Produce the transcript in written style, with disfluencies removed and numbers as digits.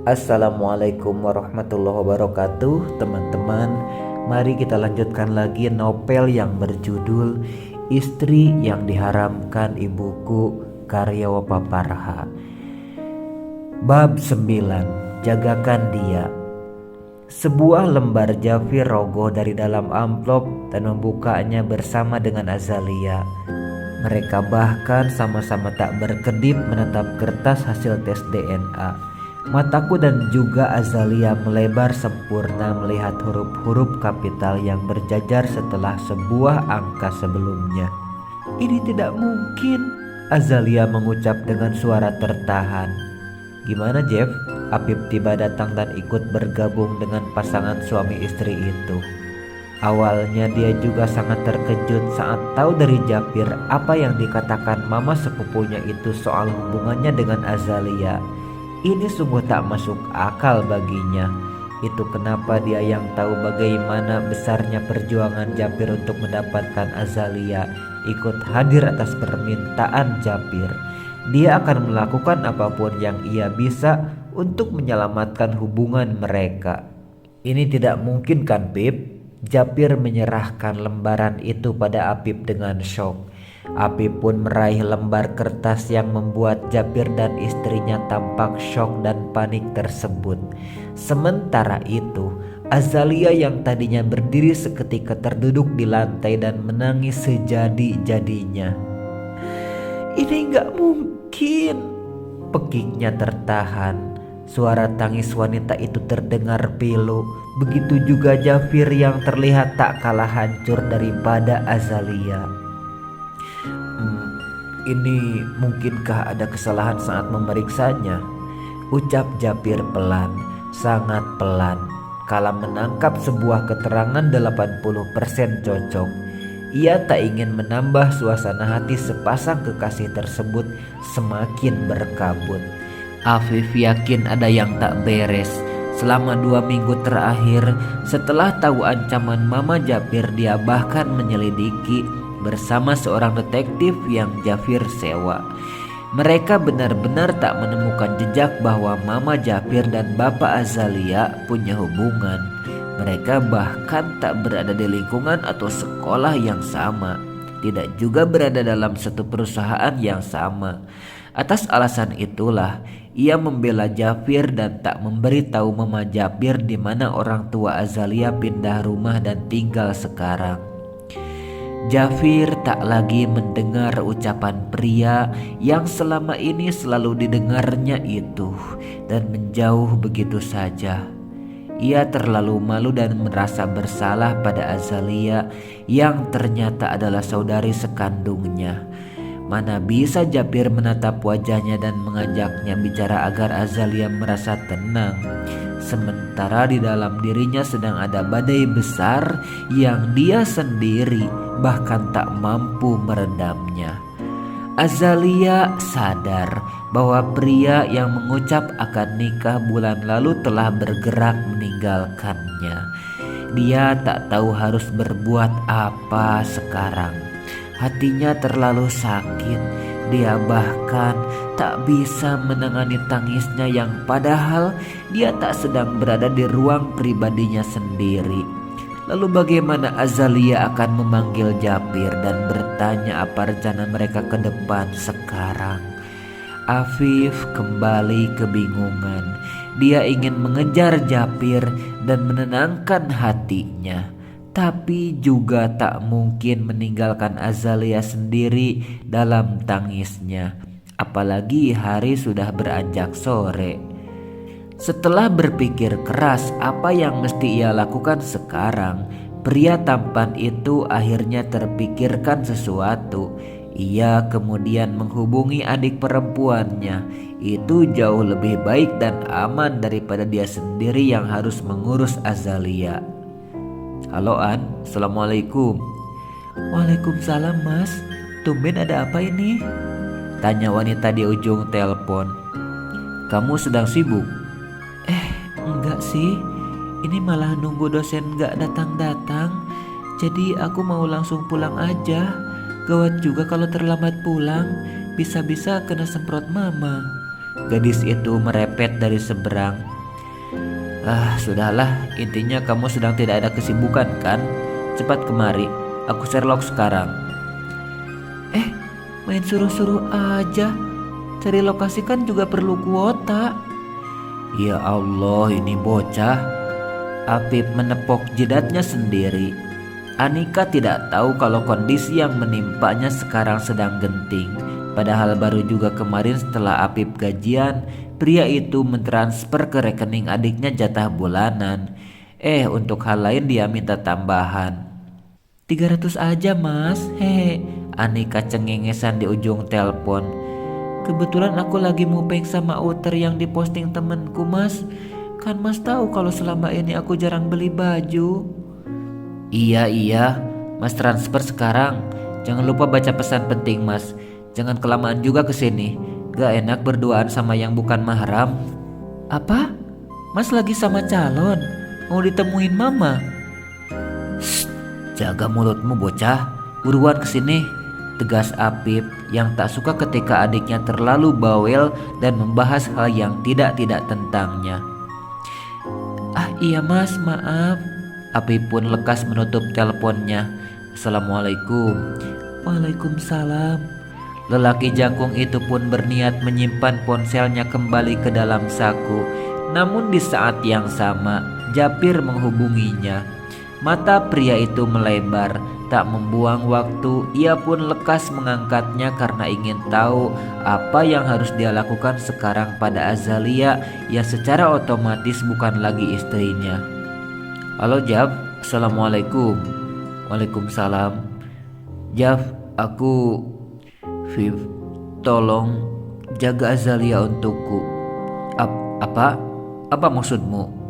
Assalamualaikum warahmatullahi wabarakatuh, teman-teman. Mari kita lanjutkan lagi novel yang berjudul Istri yang Diharamkan Ibuku karya Wapaparha. Bab 9. Jagakan dia. Sebuah lembar Jafir rogoh dari dalam amplop dan membukanya bersama dengan Azalia. Mereka bahkan sama-sama tak berkedip menatap kertas hasil tes DNA. Mataku dan juga Azalia melebar sempurna melihat huruf-huruf kapital yang berjajar setelah sebuah angka sebelumnya. "Ini tidak mungkin," Azalia mengucap dengan suara tertahan. "Gimana, Jeff?" Apip tiba datang dan ikut bergabung dengan pasangan suami istri itu. Awalnya dia juga sangat terkejut saat tahu dari Jafir apa yang dikatakan mama sepupunya itu soal hubungannya dengan Azalia. Ini sungguh tak masuk akal baginya. Itu kenapa dia yang tahu bagaimana besarnya perjuangan Jafir untuk mendapatkan Azalia ikut hadir atas permintaan Jafir. Dia akan melakukan apapun yang ia bisa untuk menyelamatkan hubungan mereka. "Ini tidak mungkin kan, Pip?" Jafir menyerahkan lembaran itu pada Apip dengan syok. Apip pun meraih lembar kertas yang membuat Jafir dan istrinya tampak syok dan panik tersebut. Sementara itu, Azalia yang tadinya berdiri seketika terduduk di lantai dan menangis sejadi-jadinya. "Ini gak mungkin," pekiknya tertahan. Suara tangis wanita itu terdengar pilu. Begitu juga Jafir yang terlihat tak kalah hancur daripada Azalia. "Ini mungkinkah ada kesalahan saat memeriksanya?" ucap Jafir pelan, sangat pelan. Kala menangkap sebuah keterangan 80% cocok, ia tak ingin menambah suasana hati sepasang kekasih tersebut semakin berkabut. Afif yakin ada yang tak beres. Selama 2 minggu terakhir, setelah tahu ancaman mama Jafir, dia bahkan menyelidiki bersama seorang detektif yang Jafir sewa. Mereka benar-benar tak menemukan jejak bahwa mama Jafir dan bapak Azalia punya hubungan. Mereka bahkan tak berada di lingkungan atau sekolah yang sama, tidak juga berada dalam satu perusahaan yang sama. Atas alasan itulah ia membela Jafir dan tak memberitahu mama Jafir di mana orang tua Azalia pindah rumah dan tinggal sekarang. Jafir tak lagi mendengar ucapan pria yang selama ini selalu didengarnya itu dan menjauh begitu saja. Ia terlalu malu dan merasa bersalah pada Azalia yang ternyata adalah saudari sekandungnya. Mana bisa Jafir menatap wajahnya dan mengajaknya bicara agar Azalia merasa tenang, sementara di dalam dirinya sedang ada badai besar yang dia sendiri bahkan tak mampu meredamnya. Azalia sadar bahwa pria yang mengucap akan nikah bulan lalu telah bergerak meninggalkannya. Dia tak tahu harus berbuat apa sekarang. Hatinya terlalu sakit. Dia bahkan tak bisa menangani tangisnya yang padahal dia tak sedang berada di ruang pribadinya sendiri. Lalu bagaimana Azalia akan memanggil Jafir dan bertanya apa rencana mereka ke depan sekarang? Afif kembali kebingungan. Dia ingin mengejar Jafir dan menenangkan hatinya, tapi juga tak mungkin meninggalkan Azalia sendiri dalam tangisnya. Apalagi hari sudah beranjak sore. Setelah berpikir keras apa yang mesti ia lakukan sekarang, pria tampan itu akhirnya terpikirkan sesuatu. Ia kemudian menghubungi adik perempuannya. Itu jauh lebih baik dan aman daripada dia sendiri yang harus mengurus Azalia. "Halo An, Assalamualaikum." "Waalaikumsalam Mas, tumben ada apa ini?" tanya wanita di ujung telepon. "Kamu sedang sibuk?" "Enggak sih, ini malah nunggu dosen gak datang-datang. Jadi aku mau langsung pulang aja. Gawat juga kalau terlambat pulang, bisa-bisa kena semprot mama." Gadis itu merepet dari seberang. Ah, sudahlah, intinya kamu sedang tidak ada kesibukan kan? Cepat kemari, aku Sherlock sekarang. Main suruh-suruh aja. Cari lokasi kan juga perlu kuota. Ya Allah, ini bocah. Apip menepok jidatnya sendiri. Anika tidak tahu kalau kondisi yang menimpanya sekarang sedang genting. Padahal baru juga kemarin setelah Apip gajian, pria itu mentransfer ke rekening adiknya jatah bulanan. Untuk hal lain dia minta tambahan. 300 aja mas, hehe. Anika cengengesan di ujung telepon. Kebetulan aku lagi mupeng sama outer yang diposting temenku mas. Kan mas tahu kalau selama ini aku jarang beli baju. Iya, mas transfer sekarang. Jangan lupa baca pesan penting mas. Jangan kelamaan juga kesini. Gak enak berduaan sama yang bukan mahram. Apa? Mas lagi sama calon? Mau ditemuin mama? Jaga mulutmu bocah, buruan kesini, tegas Apip yang tak suka ketika adiknya terlalu bawel dan membahas hal yang tidak tentangnya. Ah iya mas, maaf. Apip pun lekas menutup teleponnya. Assalamualaikum. Waalaikumsalam. Lelaki jangkung itu pun berniat menyimpan ponselnya kembali ke dalam saku. Namun di saat yang sama, Japir menghubunginya. Mata pria itu melebar, tak membuang waktu, ia pun lekas mengangkatnya karena ingin tahu apa yang harus dia lakukan sekarang pada Azalia yang secara otomatis bukan lagi istrinya. Halo Jaf, Assalamualaikum. Waalaikumsalam. Jaf, aku Viv, tolong jaga Azalia untukku. Apa? Apa maksudmu?